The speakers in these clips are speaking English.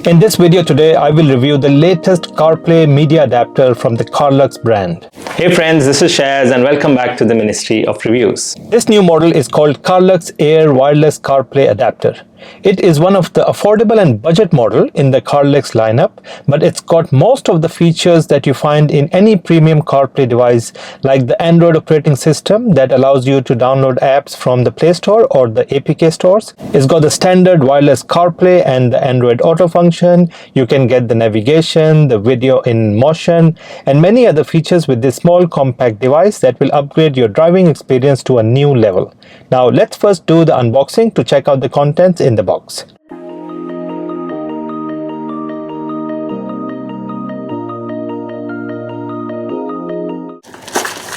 In this video today, I will review the latest CarPlay media adapter from the Carluex brand. Hey friends, this is Shaz and welcome back to the Ministry of Reviews. This new model is called Carluex Air Wireless CarPlay Adapter. It is one of the affordable and budget model in the Carluex lineup, but it's got most of the features that you find in any premium CarPlay device, like the Android operating system that allows you to download apps from the Play Store or the APK stores. It's got the standard wireless CarPlay and the Android Auto function. You can get the navigation, the video in motion, and many other features with this small compact device that will upgrade your driving experience to a new level. Now let's first do the unboxing to check out the contents in the box.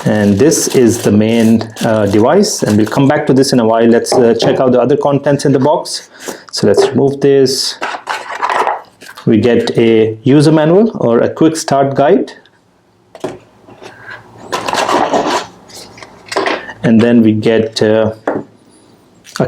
And this is the main device, and we'll come back to this in a while. Let's check out the other contents in the box. So let's remove this. We get a user manual or a quick start guide. And then we get a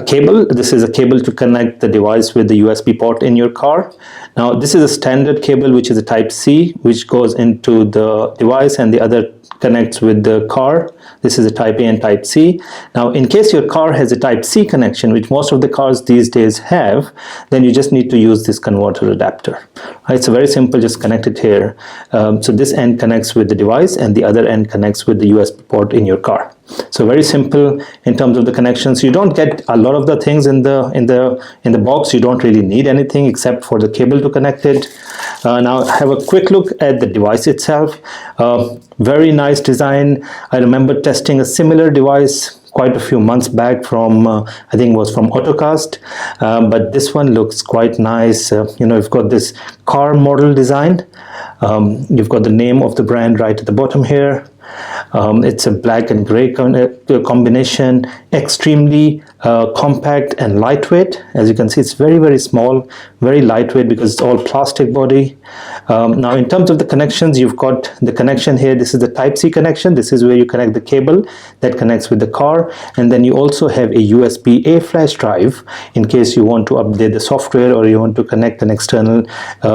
cable. This is a cable to connect the device with the USB port in your car. Now this is a standard cable, which is a type C, which goes into the device, and the other connects with the car. This is a type A and type C. Now in case your car has a type C connection, which most of the cars these days have, then you just need to use this converter adapter. It's very simple, just connect it here. So this end connects with the device and the other end connects with the USB port in your car. So very simple in terms of the connections. You don't get a lot of the things in the box. You don't really need anything except for the cable to connect it. Now have a quick look at the device itself. Very nice design. I remember testing a similar device quite a few months back from I think it was from Autocast, but this one looks quite nice. You've got this car model design. You've got the name of the brand right at the bottom here. It's a black and gray combination, extremely compact and lightweight. As you can see, it's very small, very lightweight because it's all plastic body. Now in terms of the connections, you've got the connection here. This is the type C connection. This is where you connect the cable that connects with the car, and then you also have a USB-A flash drive in case you want to update the software or you want to connect an external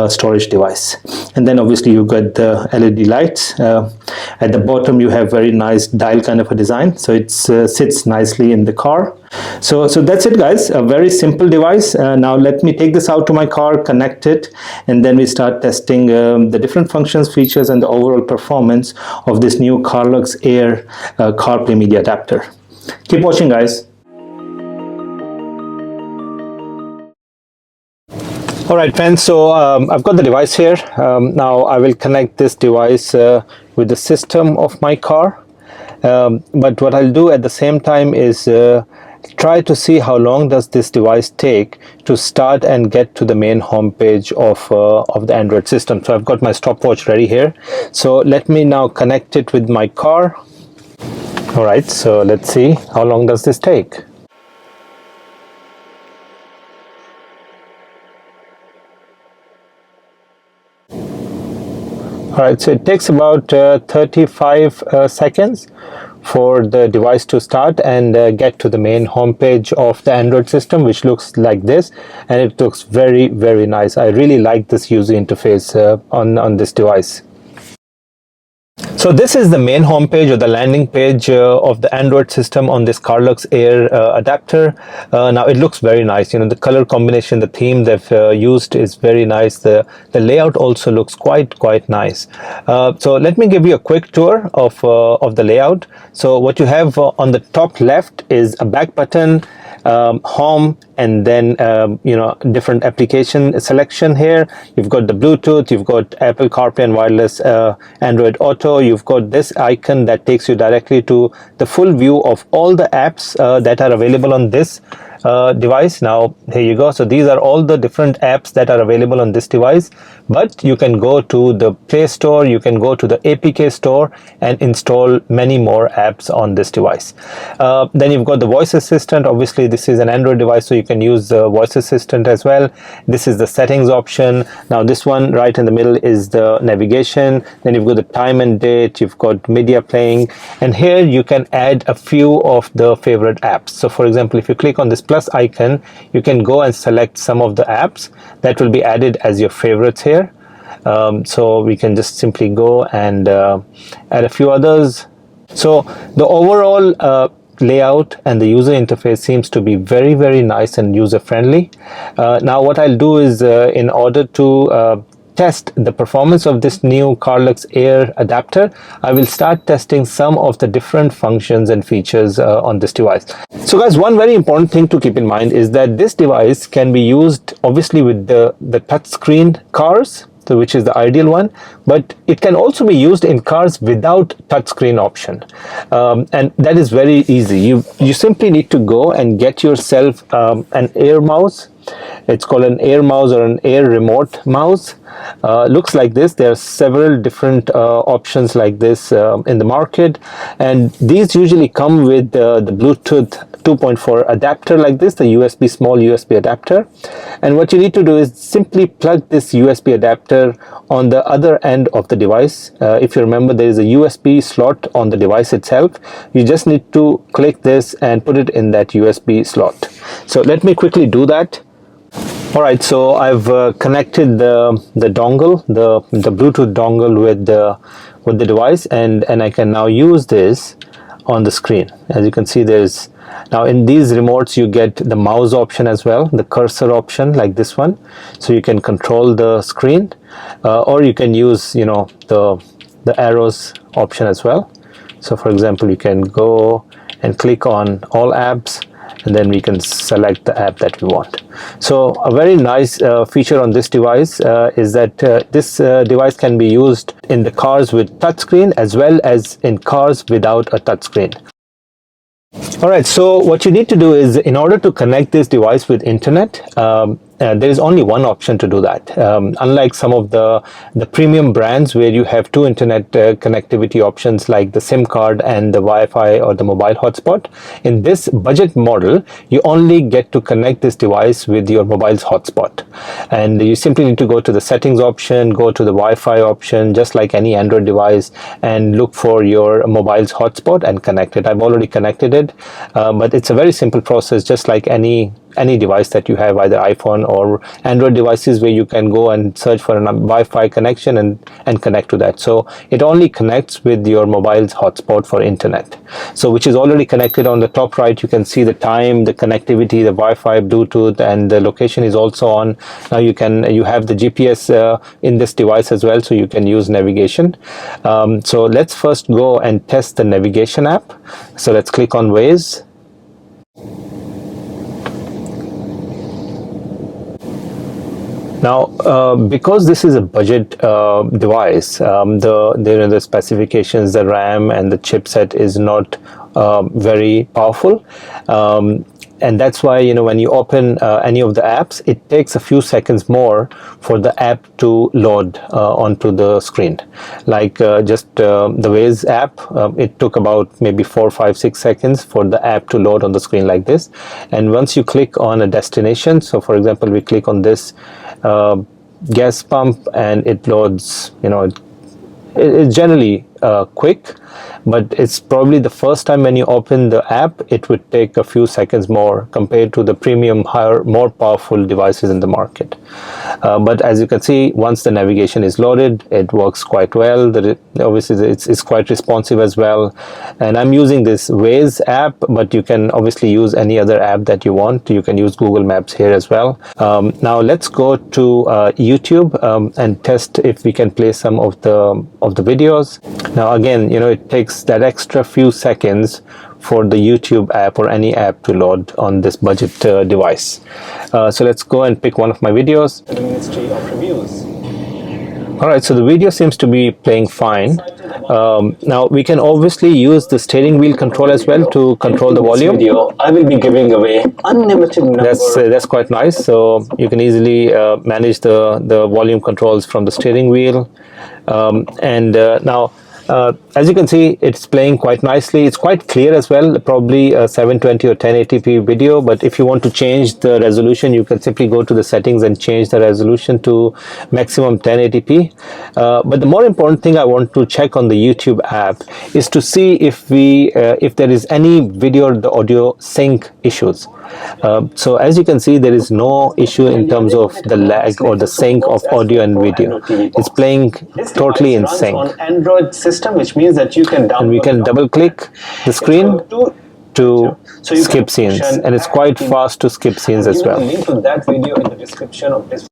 storage device. And then obviously you've got the LED lights. At the bottom you have very nice dial kind of a design, so it sits nicely in the car. So that's it guys, a very simple device. Now let me take this out to my car, connect it, and then we start testing the different functions, features, and the overall performance of this new Carluex Air CarPlay media adapter. Keep watching guys. Alright friends, so I've got the device here. Now I will connect this device with the system of my car. But what I'll do at the same time is try to see how long does this device take to start and get to the main home page of the Android system. So I've got my stopwatch ready here. So let me now connect it with my car. Alright, so let's see how long does this take. Alright, so it takes about 35 seconds for the device to start and get to the main home page of the Android system, which looks like this, and it looks very nice. I really like this user interface on this device. So this is the main home page or the landing page of the Android system on this Carluex Air adapter. Now it looks very nice. The color combination, the theme they've used is very nice. The layout also looks quite nice. So let me give you a quick tour of the layout. So what you have on the top left is a back button, home, and then different application selection here. You've got the Bluetooth, you've got Apple CarPlay and wireless Android Auto. You've got this icon that takes you directly to the full view of all the apps that are available on this device. Now here you go. So these are all the different apps that are available on this device, but you can go to the Play Store, you can go to the APK store and install many more apps on this device. Then you've got the voice assistant. Obviously this is an Android device, so you can use the voice assistant as well. This is the settings option. Now this one right in the middle is the navigation. Then you've got the time and date, you've got media playing, and here you can add a few of the favorite apps. So for example, if you click on this plus plus icon, you can go and select some of the apps that will be added as your favorites here. So we can just simply go and add a few others. So the overall layout and the user interface seems to be very, very nice and user friendly. Now what I'll do is in order to test the performance of this new Carluex Air adapter, I will start testing some of the different functions and features on this device. So guys, one very important thing to keep in mind is that this device can be used obviously with the touchscreen cars, so which is the ideal one, but it can also be used in cars without touchscreen option, and that is very easy. You simply need to go and get yourself an Air mouse. It's called an Air mouse or an Air remote mouse. Looks like this. There are several different options like this in the market, and these usually come with the Bluetooth 2.4 adapter like this, the small USB adapter. And what you need to do is simply plug this USB adapter on the other end of the device. If you remember, there is a USB slot on the device itself. You just need to click this and put it in that USB slot. So let me quickly do that. Alright, so I've connected the dongle, the Bluetooth dongle with the device, and I can now use this on the screen. As you can see, there's now in these remotes you get the mouse option as well, the cursor option like this one, so you can control the screen, or you can use the arrows option as well. So for example, you can go and click on all apps, and then we can select the app that we want. So a very nice feature on this device is that this device can be used in the cars with touchscreen as well as in cars without a touchscreen. Alright, so what you need to do is, in order to connect this device with internet, there is only one option to do that. Unlike some of the premium brands where you have two internet connectivity options like the SIM card and the Wi-Fi or the mobile hotspot, in this budget model you only get to connect this device with your mobile's hotspot, and you simply need to go to the settings option, go to the Wi-Fi option just like any Android device, and look for your mobile's hotspot and connect it. I've already connected it, but it's a very simple process, just like any device that you have, either iPhone or Android devices, where you can go and search for a Wi-Fi connection and connect to that. So it only connects with your mobile's hotspot for internet, so which is already connected. On the top right you can see the time, the connectivity, the Wi-Fi, Bluetooth, and the location is also on. Now you have the GPS in this device as well, so you can use navigation. So let's first go and test the navigation app. So let's click on Waze. Now, because this is a budget device, the specifications, the RAM and the chipset is not very powerful, and that's why when you open any of the apps, it takes a few seconds more for the app to load onto the screen. Like just the Waze app, it took about maybe 4, 5, 6 seconds for the app to load on the screen like this. And once you click on a destination, so for example we click on this gas pump, and it loads. It's generally quick, but it's probably the first time when you open the app it would take a few seconds more compared to the premium, higher, more powerful devices in the market. But as you can see, once the navigation is loaded, it works quite well. Obviously it's quite responsive as well, and I'm using this Waze app, but you can obviously use any other app that you want. You can use Google Maps here as well. Now let's go to YouTube and test if we can play some of the videos. Now again, it takes that extra few seconds for the YouTube app or any app to load on this budget device. So let's go and pick one of my videos. The Ministry of Reviews. Alright, so the video seems to be playing fine. Now we can obviously use the steering wheel control as well to control the volume. I will be giving away unlimited number. That's quite nice. So you can easily manage the volume controls from the steering wheel. Now as you can see, it's playing quite nicely. It's quite clear as well, probably a 720 or 1080p video, but if you want to change the resolution, you can simply go to the settings and change the resolution to maximum 1080p. But the more important thing I want to check on the YouTube app is to see if there is any video or the audio sync issues. So as you can see, there is no issue in terms of the lag or the sync of audio and video. It's playing totally in sync. On Android system, which means that you can download, and we can double click the screen to skip scenes, and it's quite fast to skip scenes as well. Link to that video in the description of this.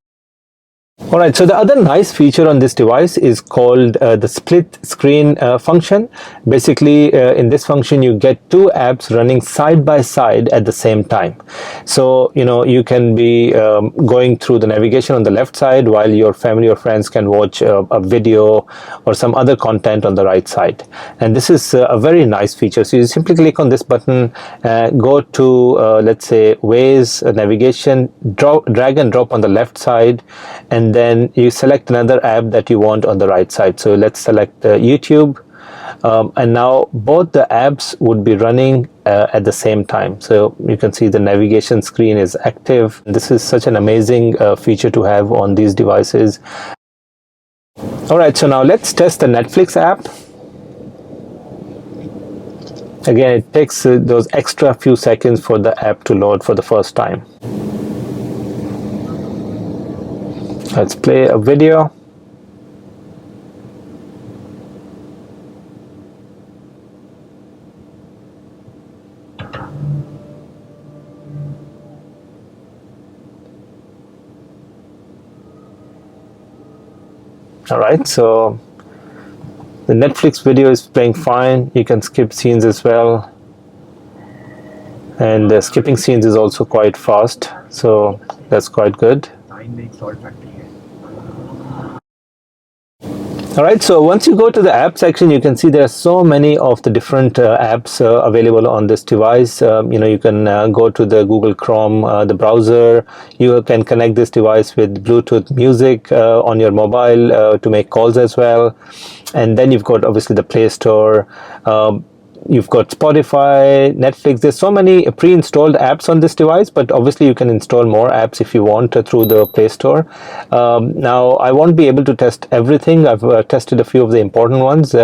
Alright, so the other nice feature on this device is called the split screen function. Basically, in this function you get two apps running side by side at the same time. So, you can be going through the navigation on the left side while your family or friends can watch a video or some other content on the right side. And this is a very nice feature. So you simply click on this button, go to let's say Waze navigation, drag and drop on the left side, and then you select another app that you want on the right side. So let's select YouTube, and now both the apps would be running at the same time. So you can see the navigation screen is active. This is such an amazing feature to have on these devices. Alright, so now let's test the Netflix app. Again, it takes those extra few seconds for the app to load for the first time. Let's play a video. All right, so the Netflix video is playing fine. You can skip scenes as well. And skipping scenes is also quite fast. So that's quite good. Alright, so once you go to the app section, you can see there are so many of the different apps available on this device. You can go to the Google Chrome, the browser. You can connect this device with Bluetooth music on your mobile to make calls as well. And then you've got obviously the Play Store. You've got Spotify, Netflix. There's so many pre-installed apps on this device, but obviously you can install more apps if you want through the Play Store. Now, I won't be able to test everything. I've tested a few of the important ones.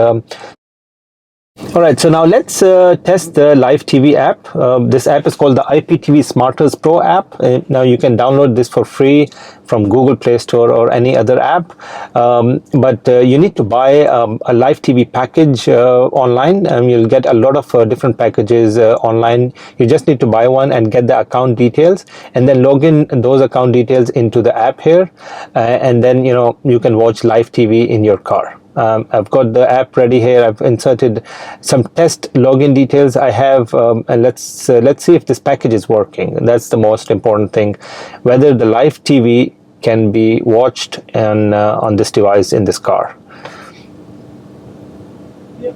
Alright, so now let's test the Live TV app. This app is called the IPTV Smarters Pro app. Now you can download this for free from Google Play Store or any other app. But you need to buy a Live TV package online. You'll get a lot of different packages online. You just need to buy one and get the account details, and then log in those account details into the app here. And then, you can watch Live TV in your car. I've got the app ready here. I've inserted some test login details I have, and let's see if this package is working. That's the most important thing, whether the Live TV can be watched on this device in this car.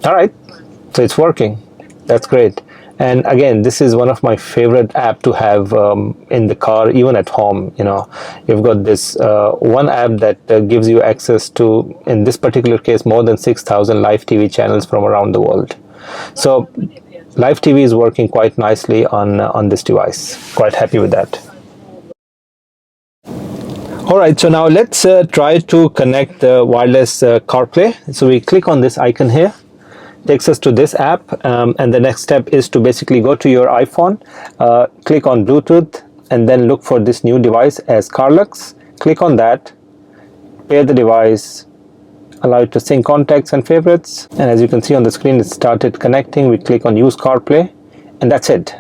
All right, so it's working. That's great. And again, this is one of my favorite app to have in the car, even at home. You've got this one app that gives you access to, in this particular case, more than 6,000 Live TV channels from around the world. So Live TV is working quite nicely on this device. Quite happy with that. Alright, so now let's try to connect the wireless CarPlay. So we click on this icon here. Takes us to this app, and the next step is to basically go to your iPhone, click on Bluetooth, and then look for this new device as Carluex. Click on that, pair the device, allow it to sync contacts and favorites, and as you can see on the screen, it started connecting. We click on Use CarPlay, and that's it.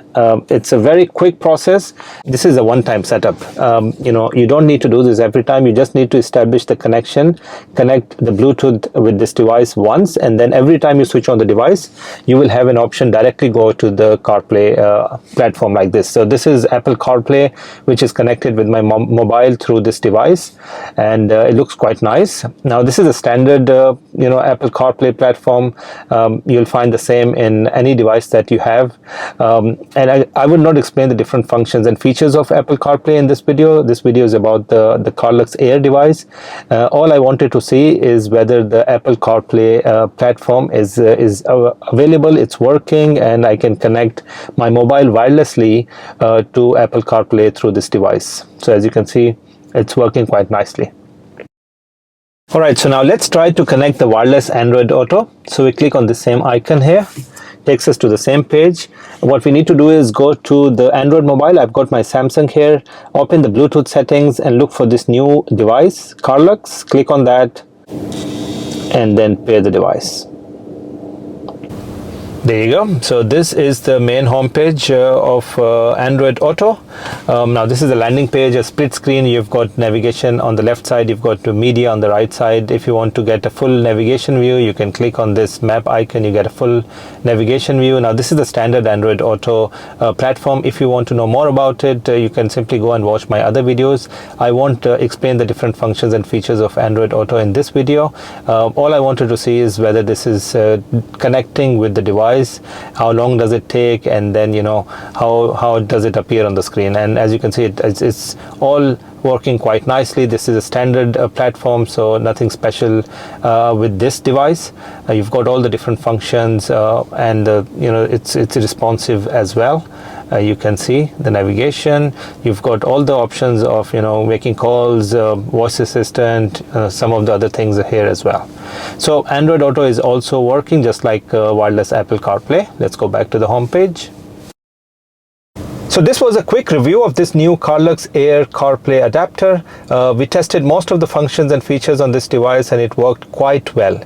It's a very quick process. This is a one-time setup. You don't need to do this every time. You just need to establish the connection, connect the Bluetooth with this device once, and then every time you switch on the device, you will have an option directly go to the CarPlay platform like this. So this is Apple CarPlay, which is connected with my mobile through this device, and it looks quite nice. Now this is a standard Apple CarPlay platform. You'll find the same in any device that you have. And I will not explain the different functions and features of Apple CarPlay in this video. This video is about the Carluex Air device. All I wanted to see is whether the Apple CarPlay platform is available, it's working, and I can connect my mobile wirelessly to Apple CarPlay through this device. So as you can see, it's working quite nicely. Alright, so now let's try to connect the wireless Android Auto. So we click on the same icon here, takes us to the same page. What we need to do is go to the Android mobile. I've got my Samsung here. Open the Bluetooth settings and look for this new device, Carluex. Click on that and then pair the device. There you go. So this is the main homepage of Android Auto. Now this is the landing page, a split screen. You've got navigation on the left side, you've got media on the right side. If you want to get a full navigation view, you can click on this map icon, you get a full navigation view. Now this is the standard Android Auto platform. If you want to know more about it, you can simply go and watch my other videos. I won't explain the different functions and features of Android Auto in this video. All I wanted to see is whether this is connecting with the device, how long does it take, and then how does it appear on the screen. And as you can see, it's all working quite nicely. This is a standard platform, so nothing special with this device. You've got all the different functions, and it's responsive as well. You can see the navigation. You've got all the options of making calls, voice assistant, some of the other things are here as well. So Android Auto is also working just like wireless Apple CarPlay. Let's go back to the home page. So this was a quick review of this new Carluex Air CarPlay adapter. We tested most of the functions and features on this device and it worked quite well.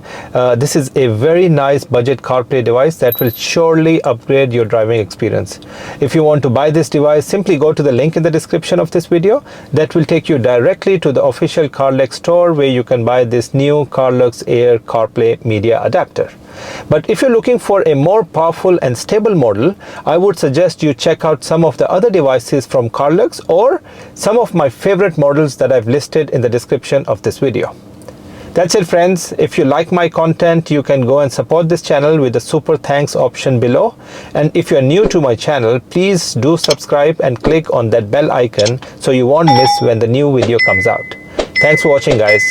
This is a very nice budget CarPlay device that will surely upgrade your driving experience. If you want to buy this device, simply go to the link in the description of this video. That will take you directly to the official Carluex store where you can buy this new Carluex Air CarPlay media adapter. But if you're looking for a more powerful and stable model, I would suggest you check out some of the other devices from Carluex or some of my favorite models that I've listed in the description of this video. That's it, friends. If you like my content, you can go and support this channel with the super thanks option below. And if you're new to my channel, please do subscribe and click on that bell icon so you won't miss when the new video comes out. Thanks for watching, guys.